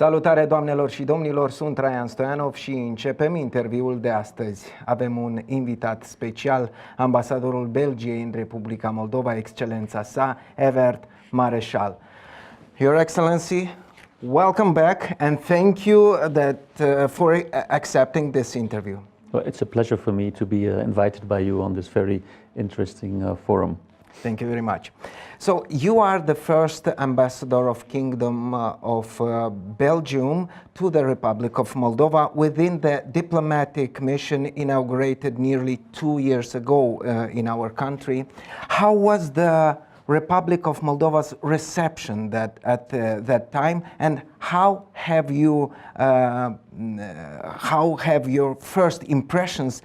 Salutare doamnelor și domnilor, sunt Traian Stoianov și începem interviul de astăzi. Avem un invitat special, ambasadorul Belgiei în Republica Moldova, Excelența sa, Evert Marechal. Your Excellency, welcome back and thank you for accepting this interview. Well, it's a pleasure for me to be invited by you on this very interesting forum. Thank you very much. So you are the first ambassador of Kingdom of Belgium to the Republic of Moldova within the diplomatic mission inaugurated nearly 2 years ago in our country. How was the Republic of Moldova's reception at that time, and how have your first impressions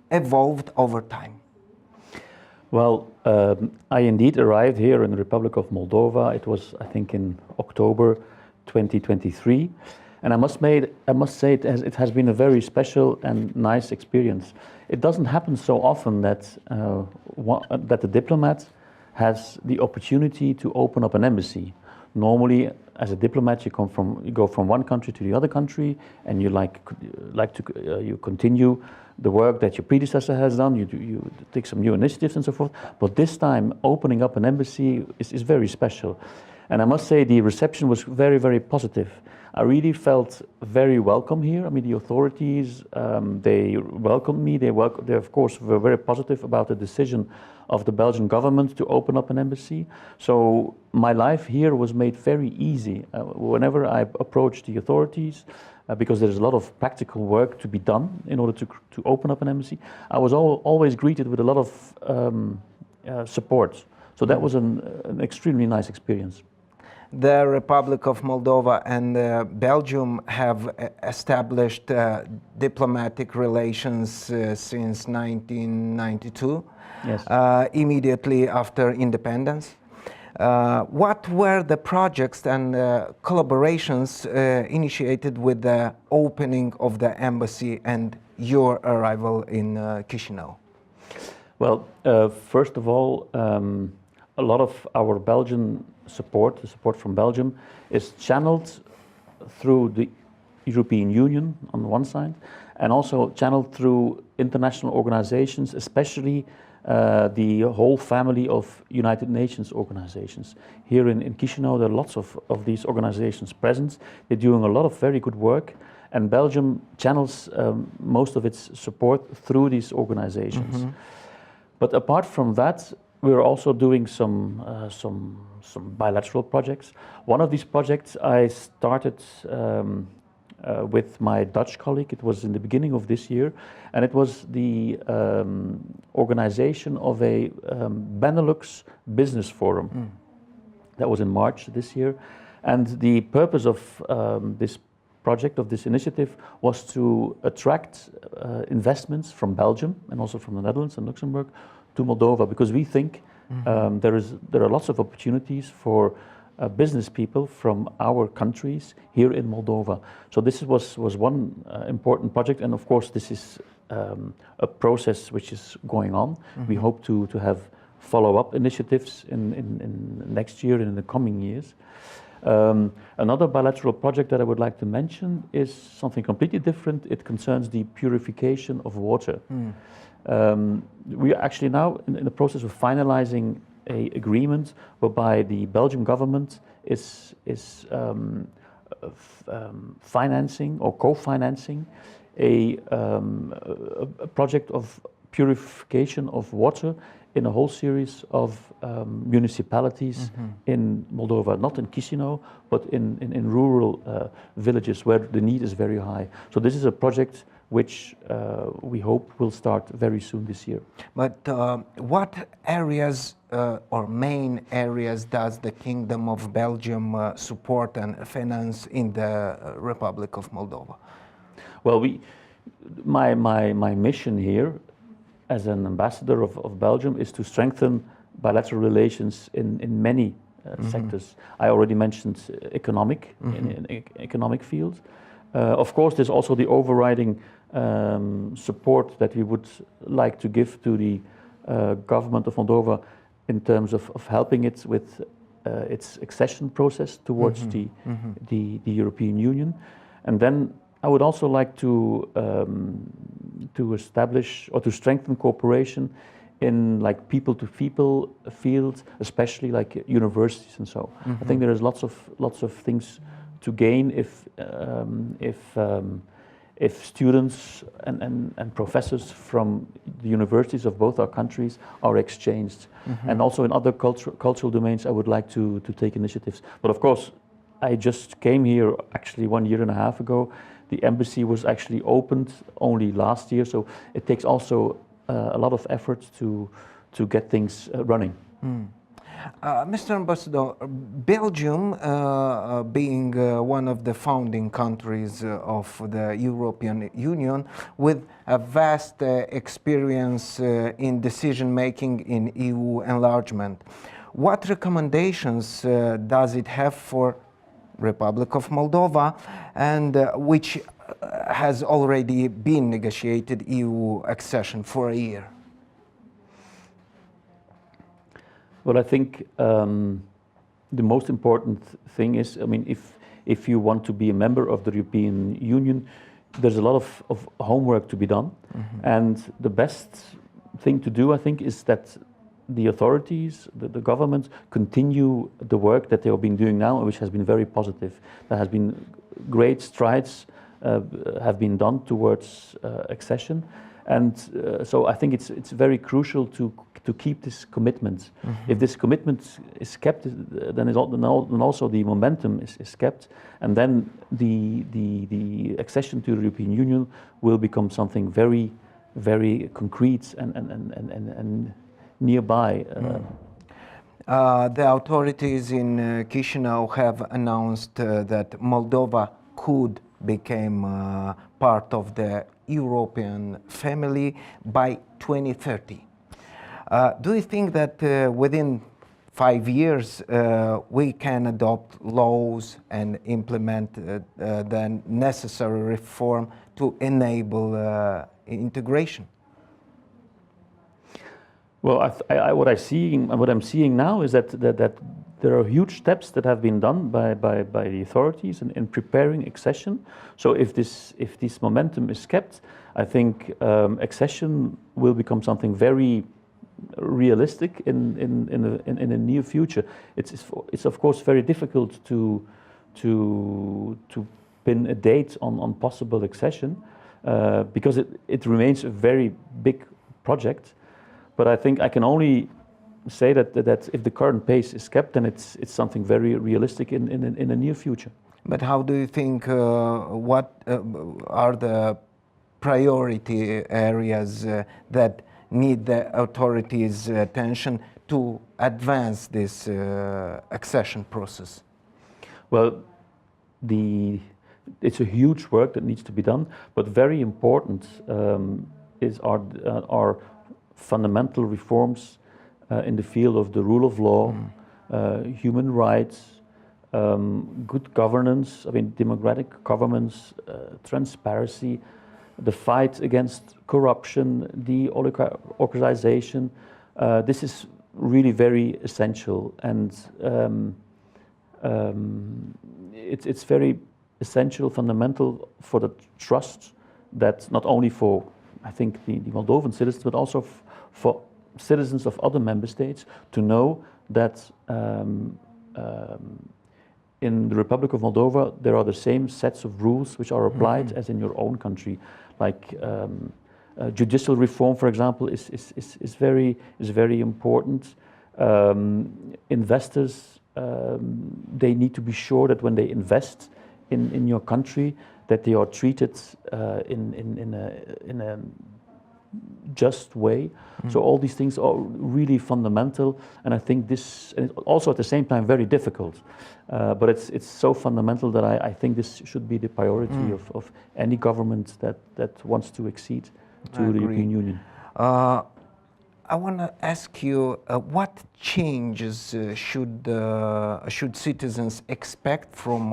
evolved over time? Well, I indeed arrived here in the Republic of Moldova. It was, I think, in October 2023, and I must say it has been a very special and nice experience. It doesn't happen so often that the diplomat has the opportunity to open up an embassy. Normally, as a diplomat, you go from one country to the other country, and you continue the work that your predecessor has done. You take some new initiatives and so forth. But this time, opening up an embassy is very special, and I must say the reception was very, very positive. I really felt very welcome here. I mean, the authorities they welcomed me. They of course were very positive about the decision of the Belgian government to open up an embassy. So my life here was made very easy. Whenever I approached the authorities, because there's a lot of practical work to be done in order to open up an embassy, I was always greeted with a lot of support. So that was an extremely nice experience. The Republic of Moldova and Belgium have established diplomatic relations since 1992, yes. Immediately after independence. What were the projects and collaborations initiated with the opening of the embassy and your arrival in Chisinau? Well, first of all, a lot of our Belgian support, the support from Belgium, is channeled through the European Union on one side, and also channeled through international organizations, especially the whole family of United Nations organizations. Here in Chisinau, there are lots of these organizations present. They're doing a lot of very good work, and Belgium channels most of its support through these organizations. Mm-hmm. But apart from that, we're also doing some bilateral projects. One of these projects I started with my Dutch colleague. It was in the beginning of this year, and it was the organization of a Benelux business forum. That was in March this year, and the purpose of this project, of this initiative, was to attract investments from Belgium and also from the Netherlands and Luxembourg to Moldova, because we think there are lots of opportunities for business people from our countries here in Moldova. So this was one important project, and of course this is a process which is going on. We hope to have follow-up initiatives in next year and in the coming years. Another bilateral project that I would like to mention is something completely different. It concerns the purification of water. We are actually now in the process of finalizing an agreement whereby the Belgian government is financing or co-financing a project of purification of water in a whole series of municipalities in Moldova, not in Chisinau, but in rural villages where the need is very high. So this is a project which we hope will start very soon this year. But what areas or main areas does the Kingdom of Belgium support and finance in the Republic of Moldova? Well, my mission here as an ambassador of Belgium is to strengthen bilateral relations in many sectors. I already mentioned economic, in economic field. Of course, there's also the overriding support that we would like to give to the government of Moldova in terms of helping it with its accession process towards the European Union. And then I would also like to establish or to strengthen cooperation in like people-to-people fields, especially like universities and so. I think there is lots of things to gain if students and professors from the universities of both our countries are exchanged. And also in other cultural domains, I would like to take initiatives. But of course, I just came here actually 1.5 years ago. The embassy was actually opened only last year, so it takes also a lot of effort to get things running. Mr. Ambassador, Belgium, being one of the founding countries of the European Union, with a vast experience in decision-making in EU enlargement, what recommendations does it have for Republic of Moldova, and which has already been negotiated EU accession for a year? Well, I think the most important thing is, I mean, if you want to be a member of the European Union, there's a lot of homework to be done. And the best thing to do, I think, is that the authorities, the government, continue the work that they have been doing now, which has been very positive. There has been great strides have been done towards accession. And so I think it's very crucial to keep this commitment. If this commitment is kept, then also the momentum is kept, and then the accession to the European Union will become something very, very concrete and nearby. The authorities in Chisinau have announced that Moldova could become part of the European family by 2030. Do you think that within 5 years we can adopt laws and implement the necessary reform to enable integration? Well, what I'm seeing now is that there are huge steps that have been done by the authorities in preparing accession. So if this momentum is kept, I think accession will become something very realistic in the near future. It's of course very difficult to pin a date on possible accession because it remains a very big project. But I think I can only say that if the current pace is kept, then it's something very realistic in the near future. But how do you think, what are the priority areas that need the authorities' attention to advance this accession process? Well, it's a huge work that needs to be done, but very important is our fundamental reforms in the field of the rule of law, human rights, good governance, I mean democratic governments, transparency, the fight against corruption, the oligarchization. This is really very essential, and it's very essential, fundamental for the trust that not only for, I think, the Moldovan citizens, but also for citizens of other member states to know that in the Republic of Moldova there are the same sets of rules which are applied as in your own country. Like judicial reform, for example, is very important. Investors, they need to be sure that when they invest in your country, that they are treated in a just way. So all these things are really fundamental, and I think this, and also at the same time very difficult, but it's so fundamental that I think this should be the priority of any government that wants to accede to the European Union. I want to ask you, what changes should citizens expect from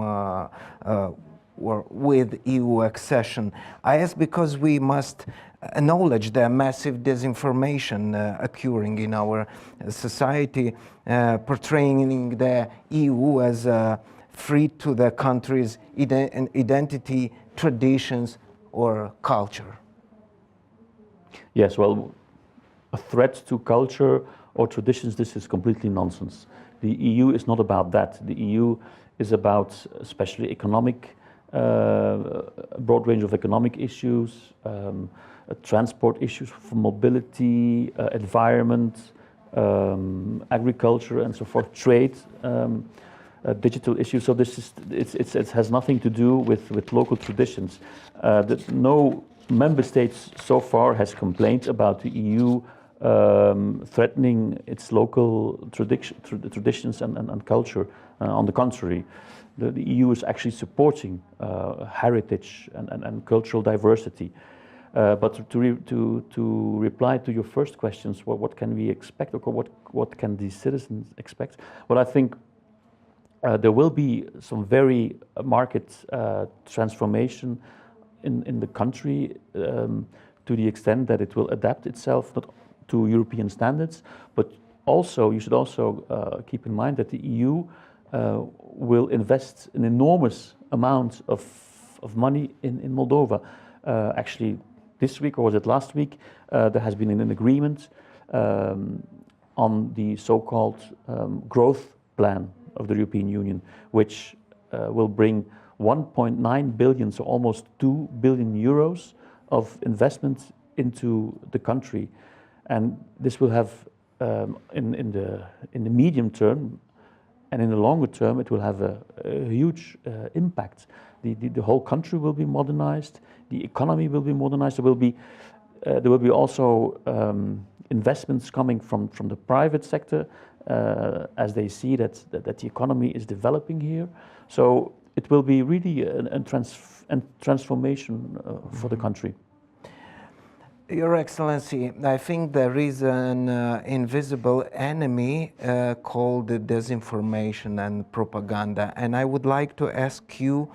or with EU accession? I ask because we must acknowledge the massive disinformation occurring in our society, portraying the EU as free to the country's identity, traditions, or culture. Yes, well, a threat to culture or traditions, this is completely nonsense. The EU is not about that. The EU is about especially economic, a broad range of economic issues, transport issues for mobility, environment, agriculture and so forth, trade, digital issues. So this is, it has nothing to do with local traditions. No member states so far has complained about the EU threatening its local traditions and culture. On the contrary, the EU is actually supporting heritage and cultural diversity. But to reply to your first questions, what can we expect, or what can the citizens expect? Well, I think there will be some very marked transformation in the country, to the extent that it will adapt itself not to European standards, but also you should also keep in mind that the EU will invest an enormous amount of money in Moldova. Actually, this week, or was it last week, there has been an agreement on the so-called growth plan of the European Union, which will bring 1.9 billion, so almost 2 billion euros of investment into the country. And this will have, in the medium term and in the longer term, it will have a huge impact. The whole country will be modernized, the economy will be modernized, there will be also investments coming from the private sector, as they see that the economy is developing here. So it will be really a transformation for the country. Your Excellency, I think there is an invisible enemy called disinformation and propaganda, and I would like to ask you,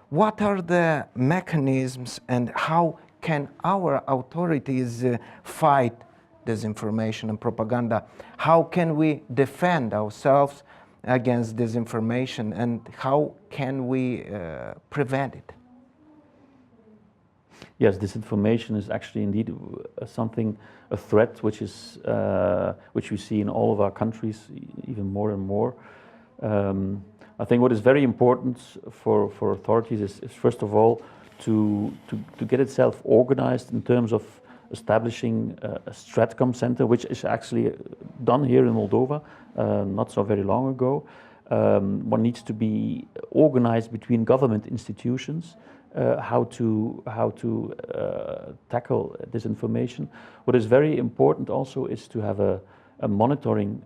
what are the mechanisms and how can our authorities fight disinformation and propaganda? How can we defend ourselves against disinformation, and how can we prevent it? Yes, disinformation is actually indeed a threat which we see in all of our countries, even more and more. I think what is very important for authorities is first of all to get itself organized in terms of establishing a Stratcom center, which is actually done here in Moldova not so very long ago. One needs to be organized between government institutions, how to tackle disinformation. What is very important also is to have a monitoring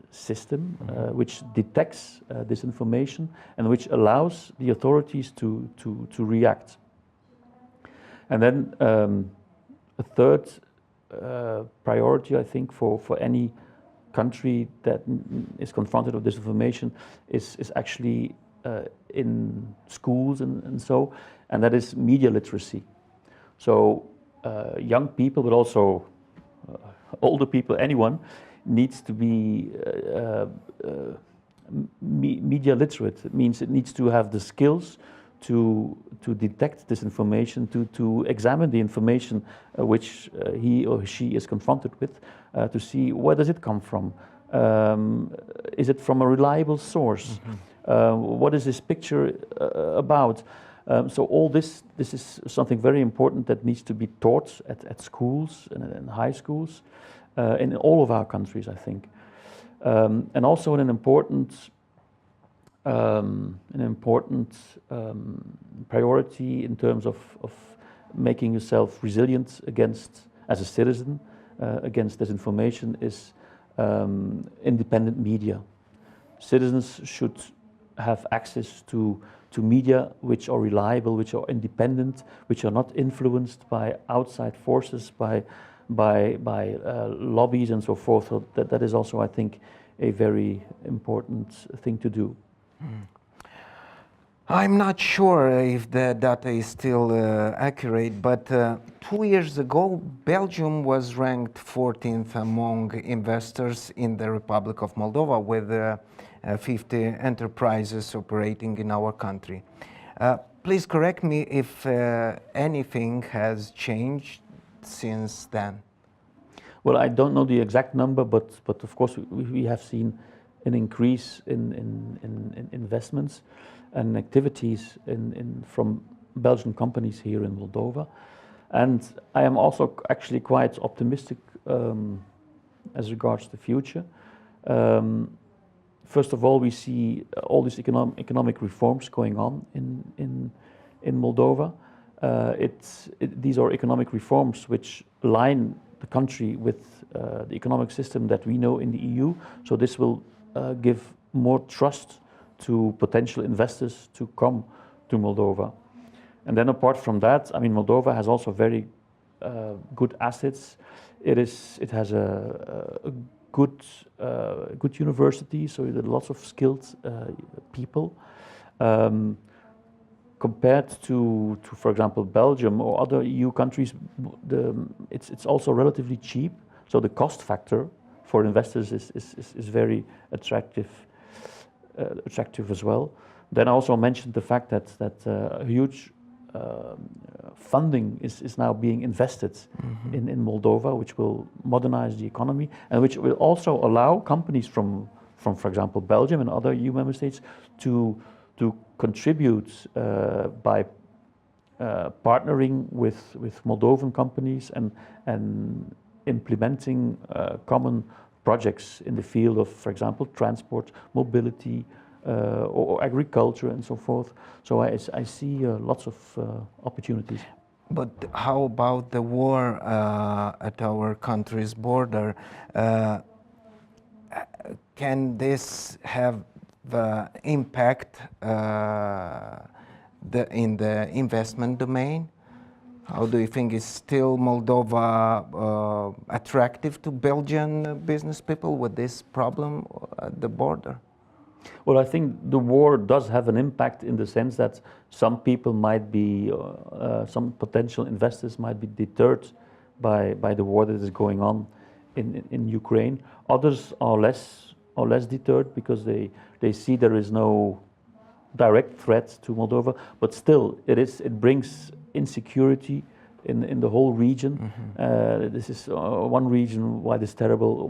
system which detects disinformation and which allows the authorities to react. And then a third priority, I think, for any country that is confronted with disinformation is actually in schools and that is media literacy. So young people, but also older people, anyone needs to be media literate. It means it needs to have the skills to detect disinformation, to examine the information which he or she is confronted with, to see where does it come from. Is it from a reliable source? What is this picture about? So all this is something very important that needs to be taught at schools and high schools in all of our countries, I think. And also an important priority in terms of making yourself resilient as a citizen, against disinformation is independent media. Citizens should have access to media which are reliable, which are independent, which are not influenced by outside forces, by lobbies and so forth. So that is also, I think, a very important thing to do. I'm not sure if the data is still accurate, but 2 years ago, Belgium was ranked 14th among investors in the Republic of Moldova with 50 enterprises operating in our country. Please correct me if anything has changed since then. Well, I don't know the exact number, but of course we have seen an increase in investments and activities from Belgian companies here in Moldova. And I am also actually quite optimistic as regards the future. First of all, we see all these economic reforms going on in Moldova. These are economic reforms which align the country with the economic system that we know in the EU. So this will give more trust to potential investors to come to Moldova. And then apart from that, I mean, Moldova has also very good assets. It has a good university, so there are lots of skilled people. Compared to, for example, Belgium or other EU countries, it's also relatively cheap. So the cost factor for investors is very attractive as well. Then I also mentioned the fact that a huge funding is now being invested in Moldova, which will modernize the economy and which will also allow companies from for example, Belgium and other EU member states to contribute by partnering with Moldovan companies and implementing common projects in the field of, for example, transport, mobility, or agriculture and so forth. So I see lots of opportunities. But how about the war at our country's border? Can this have the impact in the investment domain? How do you think is still Moldova attractive to Belgian business people with this problem at the border? Well, I think the war does have an impact in the sense that some people might be, some potential investors might be deterred by the war that is going on in Ukraine. Others are less deterred because they see there is no direct threat to Moldova, but still it brings insecurity in the whole region. This is one reason why this terrible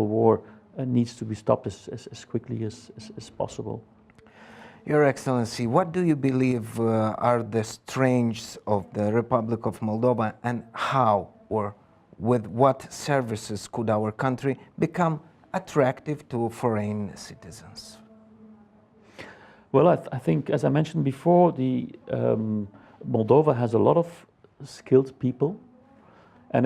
war needs to be stopped as quickly as possible. Your Excellency, what do you believe are the strengths of the Republic of Moldova, and how or with what services could our country become attractive to foreign citizens? Well, I think, as I mentioned before, Moldova has a lot of skilled people, and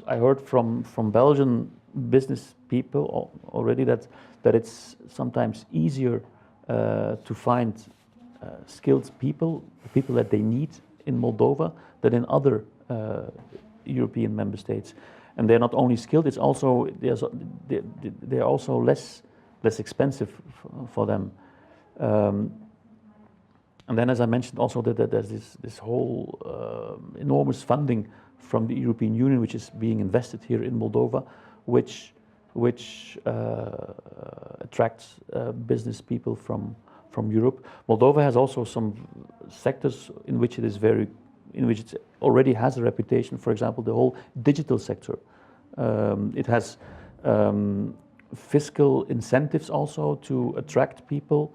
I heard from Belgian business people already that it's sometimes easier to find skilled people that they need in Moldova than in other European member states. And they're not only skilled; they're also less expensive for them. And then, as I mentioned, also that there's this whole enormous funding from the European Union, which is being invested here in Moldova, which attracts business people from Europe. Moldova has also some sectors in which it already has a reputation. For example, the whole digital sector. It has fiscal incentives also to attract people,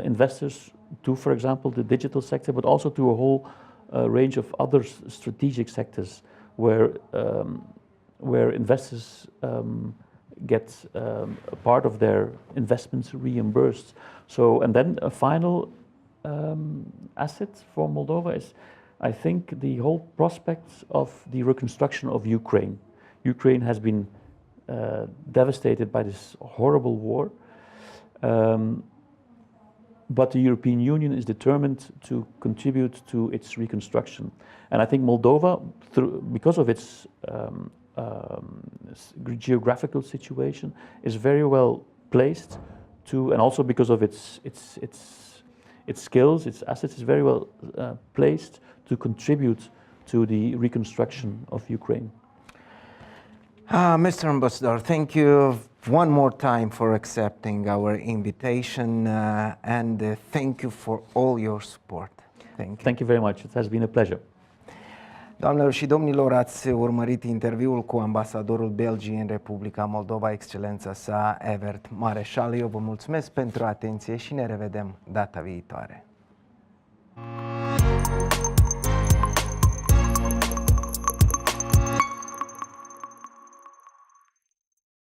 investors to, for example, the digital sector, but also to a whole range of other strategic sectors where investors get a part of their investments reimbursed. So, and then a final asset for Moldova is, I think, the whole prospects of the reconstruction of Ukraine. Ukraine has been devastated by this horrible war. But the European Union is determined to contribute to its reconstruction. And I think Moldova, because of its geographical situation, is very well placed to, and also because of its skills, its assets, is very well placed to contribute to the reconstruction of Ukraine. Mr. Ambassador, thank you one more time for accepting our invitation and thank you for all your support. Thank you. Thank you very much. It has been a pleasure. Doamnelor și domnilor, ați urmărit interviul cu ambasadorul Belgiei în Republica Moldova, Excelența sa Evert Marechal. Eu vă mulțumesc pentru atenție și ne revedem data viitoare.